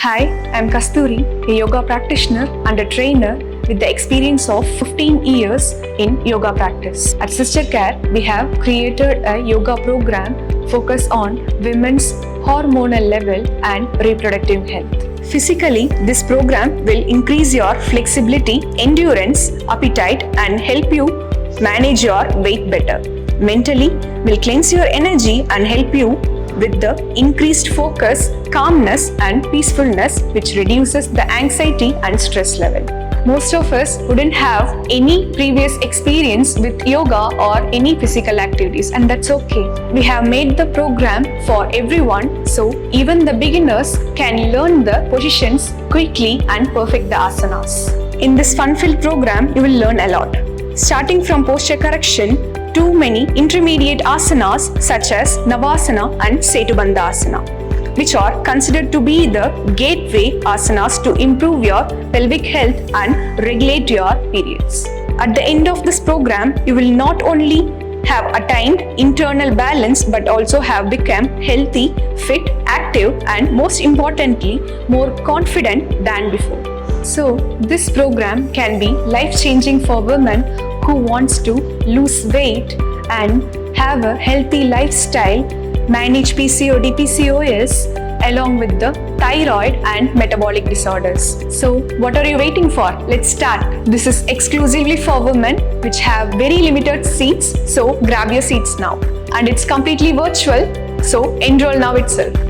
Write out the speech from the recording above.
Hi, I'm Kasturi, a yoga practitioner and a trainer with the experience of 15 years in yoga practice. At CysterCare, we have created a yoga program focused on women's hormonal level and reproductive health. Physically, this program will increase your flexibility, endurance, appetite, and help you manage your weight better. Mentally, will cleanse your energy and help you with the increased focus, calmness, and peacefulness, which reduces the anxiety and stress level. Most of us wouldn't have any previous experience with yoga or any physical activities, and that's okay. We have made the program for everyone, so even the beginners can learn the positions quickly and perfect the asanas. In this fun-filled program, you will learn a lot. Starting from posture correction to many intermediate asanas such as Navasana and Setubandha Asana, which are considered to be the gateway asanas to improve your pelvic health and regulate your periods. At the end of this program, you will not only have attained internal balance but also have become healthy, fit, active, and most importantly, more confident than before. So, this program can be life-changing for women who wants to lose weight and have a healthy lifestyle, manage PCOD, PCOS, along with the thyroid and metabolic disorders. So what are you waiting for? Let's start. This is exclusively for women which have very limited seats, so grab your seats now. And it's completely virtual, so enroll now itself.